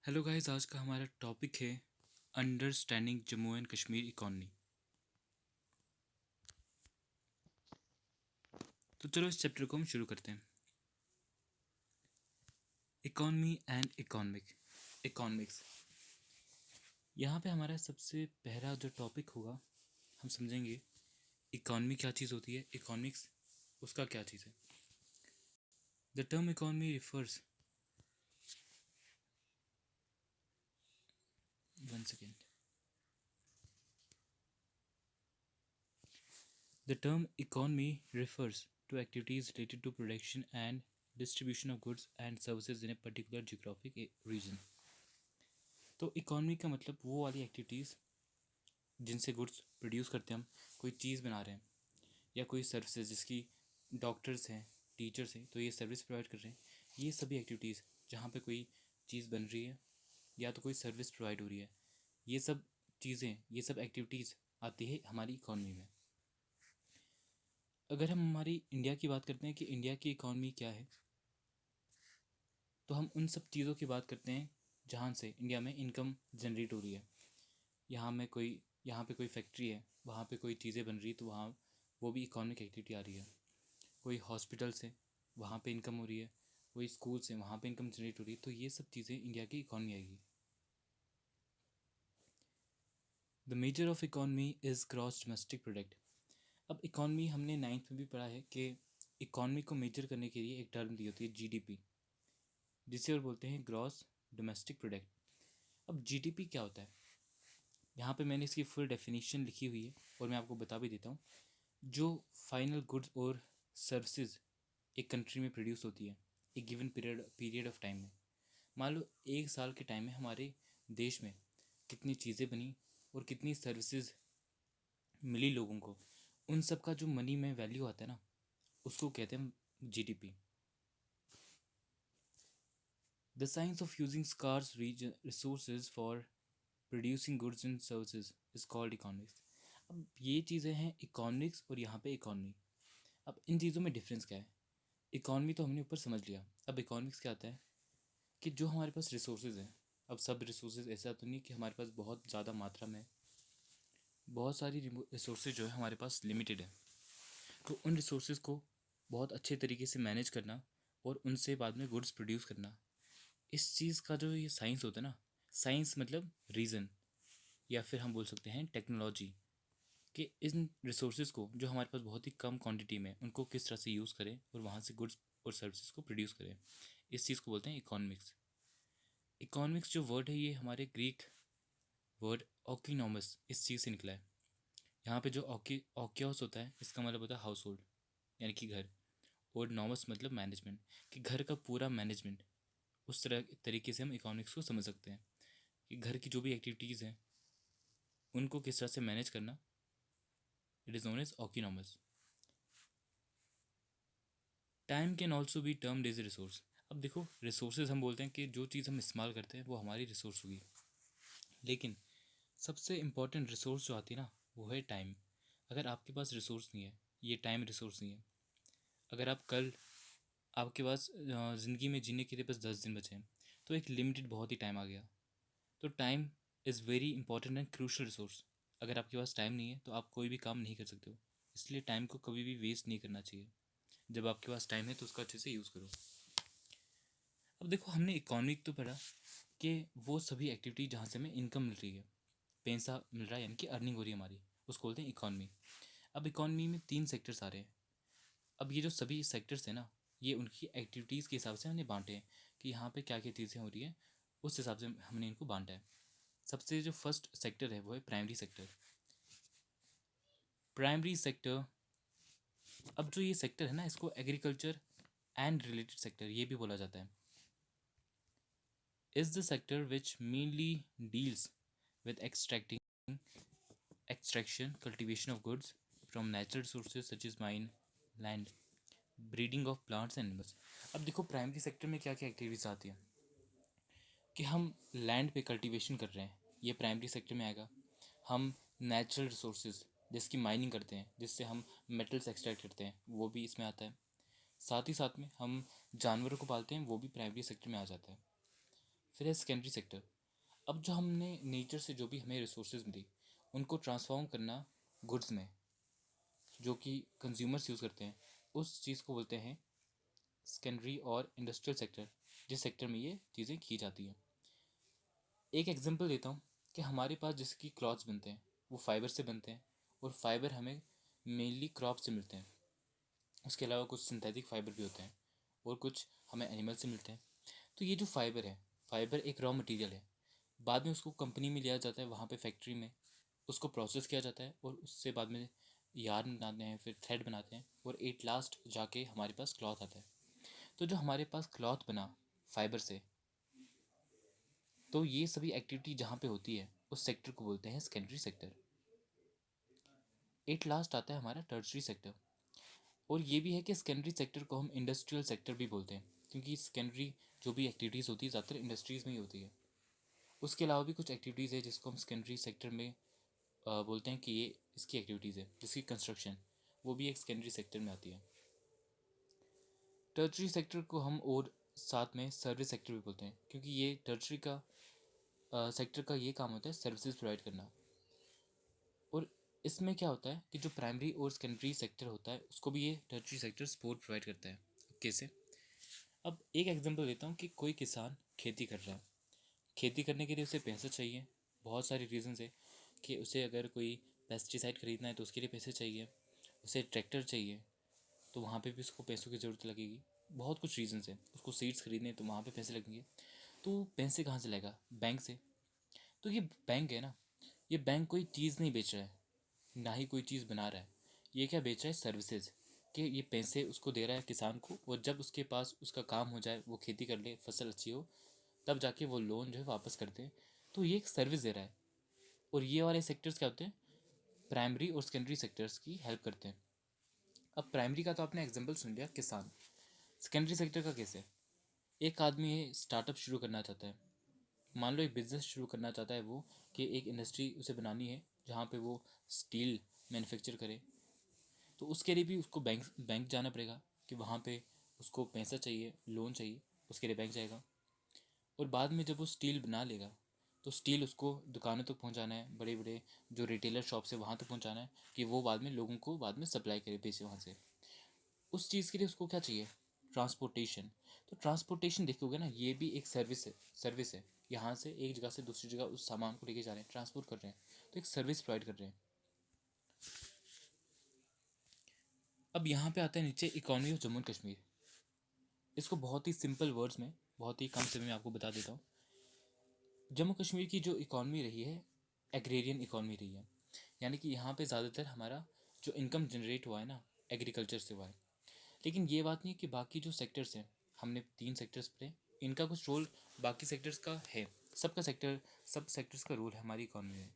Hello guys, आज का हमारा टॉपिक है understanding Jammu and Kashmir economy. तो चलो इस चैप्टर को हम शुरू करते हैं। Economy and economics. यहाँ पे हमारा सबसे पहला जो टॉपिक होगा, हम समझेंगे इकॉनमी क्या चीज़ होती है, इकोनॉमिक्स उसका क्या चीज़ है। The term economy refers, one second, the term economy refers to activities related to production and distribution of goods and services in a particular geographic region. तो इकॉनमी का मतलब वो वाली एक्टिविटीज़ जिनसे गुड्स प्रोड्यूस करते हैं, हम कोई चीज़ बना रहे हैं या कोई सर्विसेज, जिसकी डॉक्टर्स हैं, टीचर्स हैं, तो ये सर्विस प्रोवाइड कर रहे हैं। ये सभी एक्टिविटीज़ जहाँ पे कोई चीज़ बन रही है या तो कोई सर्विस प्रोवाइड हो रही है, ये सब चीज़ें, ये सब एक्टिविटीज़ आती है हमारी इकॉनमी में। अगर हम हमारी इंडिया की बात करते हैं कि इंडिया की इकॉनमी क्या है, तो हम उन सब चीज़ों की बात करते हैं जहाँ से इंडिया में इनकम जनरेट हो रही है। यहाँ पे कोई फैक्ट्री है, वहाँ पे कोई चीज़ें बन रही है, तो वहाँ वो भी इकोनॉमिक एक्टिविटी आ रही है। कोई हॉस्पिटल्स है, वहाँ पे इनकम हो रही है। कोई स्कूल्स हैं, वहाँ पे इनकम जनरेट हो रही है। तो ये सब चीज़ें इंडिया की इकॉनमी आएगी। The measure of economy is gross domestic product. अब इकॉनमी हमने नाइन्थ में भी पढ़ा है कि इकॉनमी को मेजर करने के लिए एक टर्म दी होती है जीडीपी, जिसे और बोलते हैं ग्रॉस डोमेस्टिक प्रोडक्ट। अब जीडीपी क्या होता है, यहाँ पे मैंने इसकी फुल डेफिनेशन लिखी हुई है और मैं आपको बता भी देता हूँ। जो फाइनल गुड्स और सर्विसेज एक कंट्री में प्रोड्यूस होती है एक गिवन पीरियड ऑफ टाइम में, मान लो एक साल के टाइम में हमारे देश में कितनी चीज़ें बनी और कितनी सर्विसेज मिली लोगों को, उन सब का जो मनी में वैल्यू आता है ना, उसको कहते हैं GDP. The science of using scarce resources for producing goods and services is called economics. अब ये चीज़ें हैं इकोनॉमिक्स और यहाँ पे इकॉनमी। अब इन चीज़ों में डिफरेंस क्या है? इकॉनमी तो हमने ऊपर समझ लिया, अब इकोनॉमिक्स क्या आता है कि जो हमारे पास रिसोर्सेज हैं, अब सब रिसोर्सेज ऐसा तो नहीं कि हमारे पास बहुत ज़्यादा मात्रा में, बहुत सारी रिसोर्सेज जो है हमारे पास लिमिटेड है। तो उन रिसोर्सेज को बहुत अच्छे तरीके से मैनेज करना और उनसे बाद में गुड्स प्रोड्यूस करना, इस चीज़ का जो ये साइंस होता है ना, साइंस मतलब रीज़न, या फिर हम बोल सकते हैं टेक्नोलॉजी, कि इन रिसोर्सेज को जो हमारे पास बहुत ही कम क्वांटिटी में, उनको किस तरह से यूज़ करें और वहाँ से गुड्स और सर्विसेज को प्रोड्यूस करें, इस चीज़ को बोलते हैं इकोनॉमिक्स। इकोनॉमिक्स जो वर्ड है, ये हमारे ग्रीक वर्ड ऑकिनोमस इस चीज़ से निकला है। यहाँ पे जो ऑक्योस होता है, इसका मतलब होता है हाउस होल्ड, यानी कि घर, और नॉमस मतलब मैनेजमेंट, कि घर का पूरा मैनेजमेंट। उस तरीके से हम इकोनॉमिक्स को समझ सकते हैं कि घर की जो भी एक्टिविटीज़ हैं उनको किस तरह से मैनेज करना, इट इज़ नोन एज ऑकिनोमस। Time can also be termed as a resource. अब देखो, रिसोर्सेज हम बोलते हैं कि जो चीज़ हम इस्तेमाल करते हैं वो हमारी रिसोर्स होगी, लेकिन सबसे इम्पॉर्टेंट रिसोर्स जो आती है ना, वो है टाइम। अगर आपके पास रिसोर्स नहीं है, ये टाइम रिसोर्स नहीं है, अगर आप कल, आपके पास ज़िंदगी में जीने के लिए बस 10 दिन बचे हैं, तो एक लिमिटेड बहुत ही टाइम आ गया। तो time is very important and crucial resource. अगर आपके पास टाइम नहीं है तो आप कोई भी काम नहीं कर सकते हो, इसलिए टाइम को कभी भी वेस्ट नहीं करना चाहिए। जब आपके पास टाइम है तो उसका अच्छे से यूज़ करो। अब देखो, हमने इकोनॉमिक तो पढ़ा कि वो सभी एक्टिविटी जहाँ से हमें इनकम मिल रही है, पैसा मिल रहा है, यानी कि अर्निंग हो रही है हमारी, उसको बोलते हैं इकॉनमी। अब इकॉनमी में 3 सेक्टर्स आ रहे हैं। अब ये जो सभी सेक्टर्स हैं ना, ये उनकी एक्टिविटीज़ के हिसाब से हमने बांटे हैं कि यहाँ पे क्या क्या चीज़ें हो रही है, उस हिसाब से हमने इनको बांटा है। सबसे जो फर्स्ट सेक्टर है वो है प्राइमरी सेक्टर। प्राइमरी सेक्टर, अब जो ये सेक्टर है ना, इसको एग्रीकल्चर एंड रिलेटेड सेक्टर ये भी बोला जाता है। Is the sector which mainly deals with extraction, cultivation of goods from natural resources such as mine, land, breeding of plants and animals। अब देखो, प्राइमरी सेक्टर में क्या क्या एक्टिविटीज़ आती हैं कि हम लैंड पे कल्टीवेशन कर रहे हैं, ये प्राइमरी सेक्टर में आएगा। हम नेचुरल रिसोर्सेज जिसकी माइनिंग करते हैं, जिससे हम मेटल्स एक्सट्रैक्ट करते हैं, वो भी इसमें आता है। साथ ही साथ में हम जानवरों को पालते हैं, वो भी प्राइमरी सेक्टर में आ जाता है। फिर है सेकेंडरी सेक्टर। अब जो हमने नेचर से जो भी हमें रिसोर्सेज मिली उनको ट्रांसफॉर्म करना गुड्स में, जो कि कंज्यूमर्स यूज़ करते हैं, उस चीज़ को बोलते हैं सेकेंडरी और इंडस्ट्रियल सेक्टर, जिस सेक्टर में ये चीज़ें की जाती हैं। एक एग्जांपल देता हूँ कि हमारे पास जिसकी क्लॉथ्स बनते हैं वो फाइबर से बनते हैं, और फाइबर हमें मेनली क्रॉप से मिलते हैं। उसके अलावा कुछ सिंथेटिक फाइबर भी होते हैं और कुछ हमें एनिमल से मिलते हैं। तो ये जो फाइबर है, फाइबर एक रॉ मटेरियल है। बाद में उसको कंपनी में लिया जाता है, वहाँ पे फैक्ट्री में उसको प्रोसेस किया जाता है, और उससे बाद में यार्न बनाते हैं, फिर थ्रेड बनाते हैं, और एट लास्ट जाके हमारे पास क्लॉथ आता है। तो जो हमारे पास क्लॉथ बना फाइबर से, तो ये सभी एक्टिविटी जहाँ पे होती है उस सेक्टर को बोलते हैं सेकेंडरी सेक्टर। एट लास्ट आता है हमारा टर्शरी सेक्टर। और ये भी है कि सेकेंडरी सेक्टर को हम इंडस्ट्रियल सेक्टर भी बोलते हैं, क्योंकि सेकेंडरी जो भी एक्टिविटीज़ होती है ज़्यादातर इंडस्ट्रीज़ में ही होती है। उसके अलावा भी कुछ एक्टिविटीज़ है जिसको हम सेकेंडरी सेक्टर में बोलते हैं कि ये इसकी एक्टिविटीज़ है, जिसकी कंस्ट्रक्शन, वो भी एक सेकेंडरी सेक्टर में आती है। टर्शरी सेक्टर को हम और साथ में सर्विस सेक्टर भी बोलते हैं, क्योंकि ये टर्शरी का सेक्टर का ये काम होता है सर्विसेज प्रोवाइड करना। और इसमें क्या होता है कि जो प्राइमरी और सेकेंडरी सेक्टर होता है उसको भी ये टर्शरी सेक्टर सपोर्ट प्रोवाइड करता है। कैसे? अब एक एग्जांपल देता हूँ कि कोई किसान खेती कर रहा है। खेती करने के लिए उसे पैसा चाहिए, बहुत सारे रीजंस है कि उसे अगर कोई पेस्टिसाइड खरीदना है तो उसके लिए पैसे चाहिए, उसे ट्रैक्टर चाहिए तो वहाँ पे भी उसको पैसों की ज़रूरत लगेगी। बहुत कुछ रीजंस है, उसको सीड्स खरीदने तो वहाँ पे पैसे लगेंगे। तो पैसे कहाँ से लाएगा? बैंक से। तो ये बैंक है ना, ये बैंक कोई चीज़ नहीं बेच रहा है, ना ही कोई चीज़ बना रहा है। ये क्या बेच रहा है? सर्विसेज। कि ये पैसे उसको दे रहा है किसान को, और जब उसके पास उसका काम हो जाए, वो खेती कर ले, फसल अच्छी हो, तब जाके वो लोन जो है वापस करते हैं। तो ये एक सर्विस दे रहा है। और ये वाले सेक्टर्स क्या होते हैं? प्राइमरी और सेकेंडरी सेक्टर्स की हेल्प करते हैं। अब प्राइमरी का तो आपने एग्जाम्पल सुन लिया, किसान। सेकेंडरी सेक्टर का कैसे? एक आदमी स्टार्टअप शुरू करना चाहता है, मान लो एक बिज़नेस शुरू करना चाहता है वो, कि एक इंडस्ट्री उसे बनानी है जहाँ पे वो स्टील मैन्युफैक्चर करे। तो उसके लिए भी उसको बैंक बैंक जाना पड़ेगा, कि वहाँ पे उसको पैसा चाहिए, लोन चाहिए, उसके लिए बैंक जाएगा। और बाद में जब वो स्टील बना लेगा तो स्टील उसको दुकानों तक पहुँचाना है, बड़े बड़े जो रिटेलर शॉप से वहाँ तक पहुँचाना है, कि वो बाद में लोगों को बाद में सप्लाई करे, बेचे वहाँ से। उस चीज़ के लिए उसको क्या चाहिए? ट्रांसपोर्टेशन। तो ट्रांसपोर्टेशन देखोगे ना, ये भी एक सर्विस है। यहाँ से एक जगह से दूसरी जगह उस सामान को लेके जा रहे हैं, ट्रांसपोर्ट कर रहे हैं, तो एक सर्विस प्रोवाइड कर रहे हैं। अब यहाँ पे आता है नीचे economy of Jammu and Kashmir. इसको बहुत ही सिंपल वर्ड्स में, बहुत ही कम समय में आपको बता देता हूँ। जम्मू कश्मीर की जो इकॉनमी रही है, एग्रेरियन इकॉनमी रही है। यानी कि यहाँ पे ज़्यादातर हमारा जो इनकम जनरेट हुआ है ना, एग्रीकल्चर से हुआ है। लेकिन ये बात नहीं कि बाकी जो सेक्टर्स हैं, हमने 3 सेक्टर्स पढ़े, इनका कुछ रोल बाकी सेक्टर्स का है। सबका सेक्टर, सब सेक्टर्स का रोल है हमारी इकॉनमी में।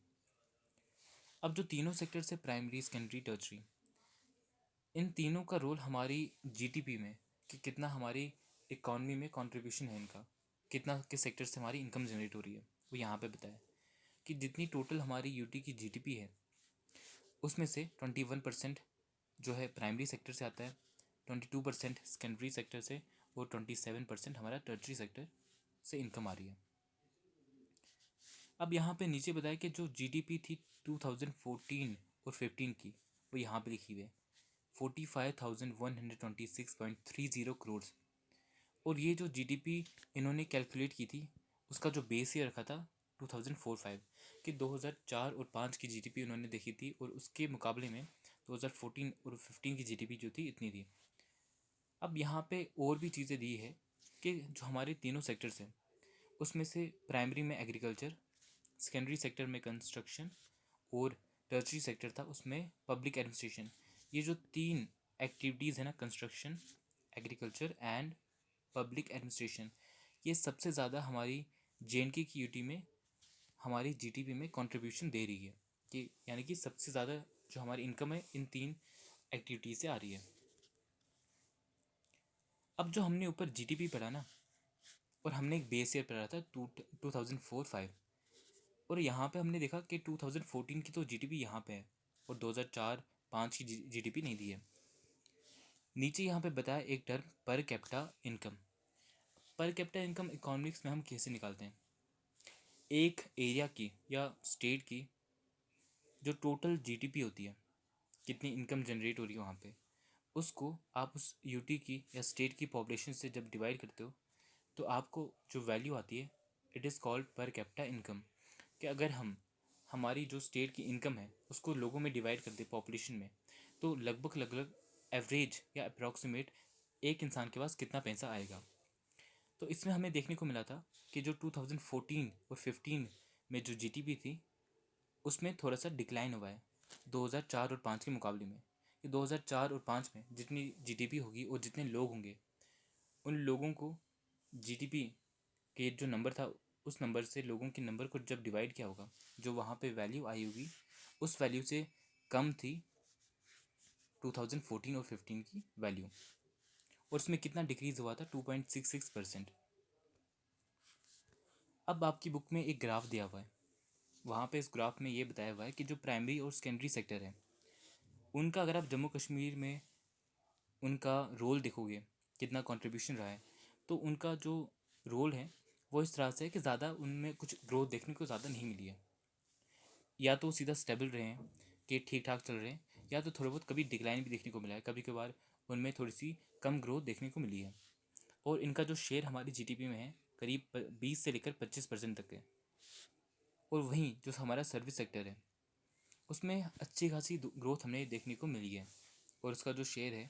अब जो तीनों सेक्टर्स है, प्राइमरी, सेकेंडरी, टर्शरी, इन तीनों का रोल हमारी जीडीपी में, कि कितना हमारी इकॉनमी में कंट्रीब्यूशन है इनका, कितना किस सेक्टर से हमारी इनकम जनरेट हो रही है, वो यहाँ पे बताया कि जितनी टोटल हमारी यूटी की जीडीपी है, उसमें से 21% जो है प्राइमरी सेक्टर से आता है, 22% सेकेंडरी सेक्टर से, और 27% हमारा टर्शरी सेक्टर से इनकम आ रही है। अब यहाँ पे नीचे बताया कि जो जीडीपी थी 2014 और 15 की, वो यहाँ पे लिखी हुई है 45,126.30 करोड़। और ये जो जीडीपी इन्होंने कैलकुलेट की थी, उसका जो बेस ईयर रखा था 2004-5, कि 2004 और 5 की जीडीपी उन्होंने देखी थी, और उसके मुकाबले में 2014 और 15 की जीडीपी जो थी इतनी थी। अब यहाँ पे और भी चीज़ें दी है कि जो हमारे तीनों सेक्टर्स हैं, उसमें से प्राइमरी में एग्रीकल्चर, सेकेंडरी सेक्टर में कंस्ट्रक्शन, और टर्शरी सेक्टर था उसमें पब्लिक एडमिनिस्ट्रेशन। ये जो 3 एक्टिविटीज़ है ना, construction, agriculture and public administration, ये सबसे ज़्यादा हमारी जेएनके की यूटी में हमारी जीडीपी में कंट्रीब्यूशन दे रही है, कि यानी कि सबसे ज़्यादा जो हमारी इनकम है इन 3 एक्टिविटीज़ से आ रही है। अब जो हमने ऊपर जीडीपी पढ़ा ना, और हमने एक बेस ईयर पढ़ा था 2004-5, और यहाँ पे हमने देखा कि 2014 की तो जीडीपी यहाँ पे है, और 2004-5 की जीडीपी नहीं दी है। नीचे यहाँ पे बताया एक term per capita income. Per capita income economics में हम कैसे निकालते हैं? एक एरिया की या स्टेट की जो टोटल जीडीपी होती है, कितनी इनकम जनरेट हो रही है वहाँ पे, उसको आप उस यूटी की या स्टेट की पॉपुलेशन से जब डिवाइड करते हो तो आपको जो वैल्यू आती है, it is called per capita income. कि अगर हम हमारी जो स्टेट की इनकम है उसको लोगों में डिवाइड कर दे पॉपुलेशन में, तो लगभग लगभग एवरेज या अप्रॉक्सीमेट एक इंसान के पास कितना पैसा आएगा। तो इसमें हमें देखने को मिला था कि जो 2014 और 15 में जो जीडीपी थी उसमें थोड़ा सा डिक्लाइन हुआ है 2004 और 5 के मुकाबले में। कि 2004 और 5 में जितनी जीडीपी होगी और जितने लोग होंगे, उन लोगों को जीडीपी के जो नंबर था उस नंबर से लोगों के नंबर को जब डिवाइड किया होगा, जो वहाँ पे वैल्यू आई होगी उस वैल्यू से कम थी 2014 और 15 की वैल्यू। और उसमें कितना डिक्रीज़ हुआ था? 2.66%। अब आपकी बुक में एक ग्राफ दिया हुआ है, वहाँ पे इस ग्राफ में ये बताया हुआ है कि जो प्राइमरी और सेकेंडरी सेक्टर है उनका अगर आप जम्मू कश्मीर में उनका रोल देखोगे, कितना कंट्रीब्यूशन रहा है, तो उनका जो रोल है वो इस तरह से है कि ज़्यादा उनमें कुछ ग्रोथ देखने को ज़्यादा नहीं मिली है। या तो सीधा स्टेबल रहे हैं कि ठीक ठाक चल रहे हैं, या तो थोड़ा बहुत कभी डिक्लाइन भी देखने को मिला है, कभी कभार उनमें थोड़ी सी कम ग्रोथ देखने को मिली है। और इनका जो शेयर हमारी जीडीपी में है करीब 20 से लेकर 25% तक है। और वहीं जो हमारा सर्विस सेक्टर है उसमें अच्छी खासी ग्रोथ हमें देखने को मिली है, और उसका जो शेयर है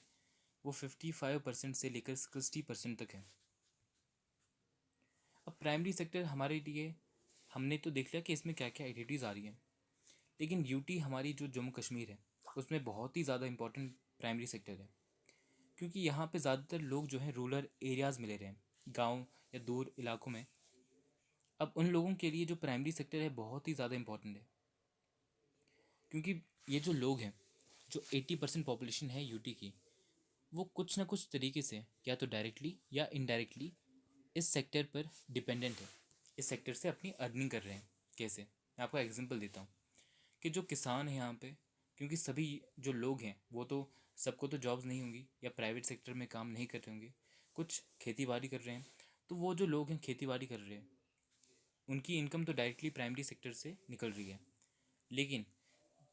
वो 55% से लेकर 60% तक है। अब प्राइमरी सेक्टर हमारे लिए हमने तो देख लिया कि इसमें क्या क्या एक्टिविटीज़ आ रही हैं, लेकिन यूटी हमारी जो जम्मू कश्मीर है उसमें बहुत ही ज़्यादा इंपॉर्टेंट प्राइमरी सेक्टर है, क्योंकि यहाँ पे ज़्यादातर लोग जो हैं रूरल एरियाज़ में ले रहे हैं, गाँव या दूर इलाकों में। अब उन लोगों के लिए जो प्राइमरी सेक्टर है बहुत ही ज़्यादा इंपॉर्टेंट है, क्योंकि ये जो लोग हैं, जो 80% पॉपुलेशन है यूटी की, वो कुछ ना कुछ तरीके से या तो डायरेक्टली या इनडायरेक्टली इस सेक्टर पर डिपेंडेंट है, इस सेक्टर से अपनी अर्निंग कर रहे हैं। कैसे? मैं आपको एग्जांपल देता हूँ कि जो किसान हैं यहाँ पे, क्योंकि सभी जो लोग हैं वो तो सबको तो जॉब्स नहीं होंगी या प्राइवेट सेक्टर में काम नहीं कर रहे होंगे, कुछ खेती बाड़ी कर रहे हैं। तो वो जो लोग हैं खेती बाड़ी कर रहे हैं उनकी इनकम तो डायरेक्टली प्राइमरी सेक्टर से निकल रही है। लेकिन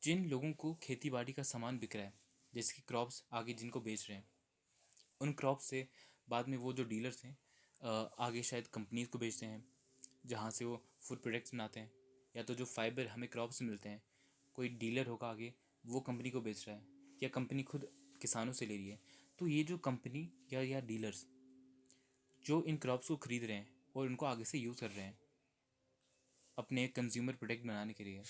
जिन लोगों को खेती बाड़ी का सामान बिक रहा है, जैसे कि क्रॉप्स आगे जिनको बेच रहे हैं, उन क्रॉप्स से बाद में वो जो डीलर्स हैं आगे शायद कंपनीज को बेचते हैं, जहाँ से वो फूड प्रोडक्ट्स बनाते हैं। या तो जो फाइबर हमें क्रॉप्स से मिलते हैं, कोई डीलर होगा आगे वो कंपनी को बेच रहा है, या कंपनी खुद किसानों से ले रही है। तो ये जो कंपनी या डीलर्स जो इन क्रॉप्स को खरीद रहे हैं और उनको आगे से यूज़ कर रहे हैं अपने कंज्यूमर प्रोडक्ट बनाने के लिए,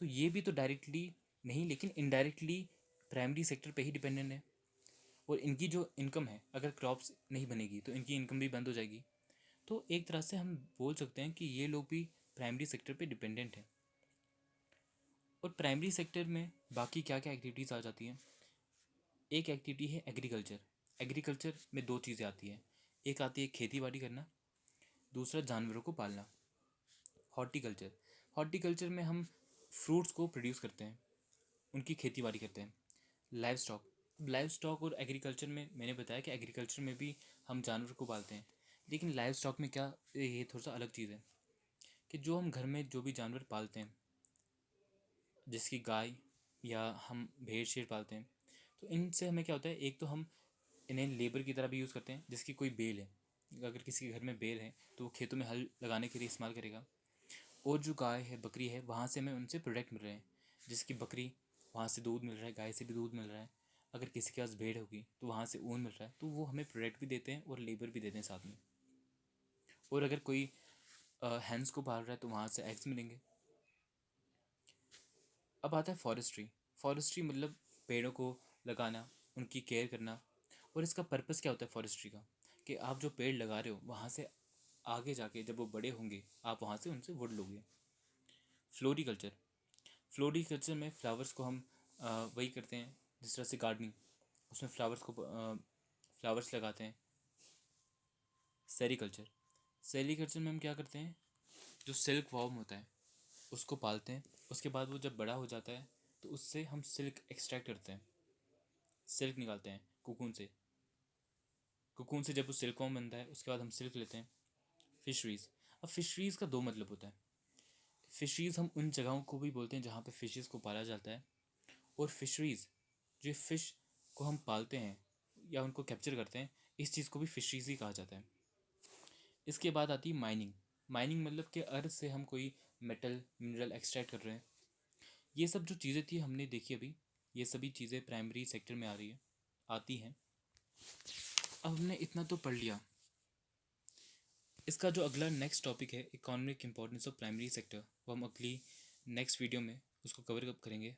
तो ये भी तो डायरेक्टली नहीं लेकिन इनडायरेक्टली प्राइमरी सेक्टर पे ही डिपेंडेंट है। और इनकी जो इनकम है, अगर क्रॉप्स नहीं बनेगी तो इनकी इनकम भी बंद हो जाएगी। तो एक तरह से हम बोल सकते हैं कि ये लोग भी प्राइमरी सेक्टर पे डिपेंडेंट हैं। और प्राइमरी सेक्टर में बाकी क्या क्या एक्टिविटीज़ आ जाती हैं? एक एक्टिविटी है एग्रीकल्चर। एग्रीकल्चर में दो चीज़ें आती हैं, एक आती है खेती बाड़ी करना, दूसरा जानवरों को पालना। हॉर्टिकल्चर, हॉर्टिकल्चर में हम फ्रूट्स को प्रोड्यूस करते हैं, उनकी खेती बाड़ी करते हैं। लाइव स्टॉक, लाइव स्टॉक और एग्रीकल्चर में मैंने बताया कि एग्रीकल्चर में भी हम जानवर को पालते हैं, लेकिन लाइव स्टॉक में क्या, ये थोड़ा सा अलग चीज़ है कि जो हम घर में जो भी जानवर पालते हैं, जैसे कि गाय या हम भेड़ शेर पालते हैं, तो इनसे हमें क्या होता है, एक तो हम इन्हें लेबर की तरह भी यूज़ करते हैं। जिसकी कोई बेल है, अगर किसी के घर में बेल है तो वो खेतों में हल लगाने के लिए इस्तेमाल करेगा। और जो गाय है बकरी है, वहाँ से हमें उनसे प्रोडक्ट मिल रहे हैं, जिसकी बकरी वहाँ से दूध मिल रहा है, गाय से भी दूध मिल रहा है। अगर किसी के पास भेड़ होगी तो वहाँ से ऊन मिल रहा है, तो वो हमें प्रोडक्ट भी देते हैं और लेबर भी देते हैं साथ में। और अगर कोई हैंस को पाल रहा है तो वहाँ से एग्स मिलेंगे। अब आता है फॉरेस्ट्री। फॉरेस्ट्री मतलब पेड़ों को लगाना, उनकी केयर करना। और इसका पर्पस क्या होता है फॉरेस्ट्री का, कि आप जो पेड़ लगा रहे हो वहाँ से आगे जाके जब वो बड़े होंगे आप वहाँ से उनसे वुड लोगे। फ्लोरिकल्चर, फ्लोरिकल्चर में फ्लावर्स को हम वही करते हैं जिस तरह से गार्डनिंग, उसमें फ्लावर्स को फ्लावर्स लगाते हैं। सेरीकल्चर, सेरीकल्चर में हम क्या करते हैं, जो सिल्क वॉर्म होता है उसको पालते हैं, उसके बाद वो जब बड़ा हो जाता है तो उससे हम सिल्क एक्सट्रैक्ट करते हैं, सिल्क निकालते हैं कोकून से। कोकून से जब वो सिल्कवॉर्म बनता है उसके बाद हम सिल्क लेते हैं। फिशरीज़, अब फिशरीज़ का दो मतलब होता है। फिशरीज़ हम उन जगहों को भी बोलते हैं जहाँ पे फिशेस को पाला जाता है, और फिशरीज़ जो फ़िश को हम पालते हैं या उनको कैप्चर करते हैं, इस चीज़ को भी फिशरीज़ ही कहा जाता है। इसके बाद आती है माइनिंग। माइनिंग मतलब कि अर्थ से हम कोई मेटल मिनरल एक्सट्रैक्ट कर रहे हैं। ये सब जो चीज़ें थी हमने देखी अभी, ये सभी चीज़ें प्राइमरी सेक्टर में आती हैं। अब हमने इतना तो पढ़ लिया। इसका जो अगला नेक्स्ट टॉपिक है economic importance of primary sector, वो हम अगली नेक्स्ट वीडियो में उसको कवर करेंगे।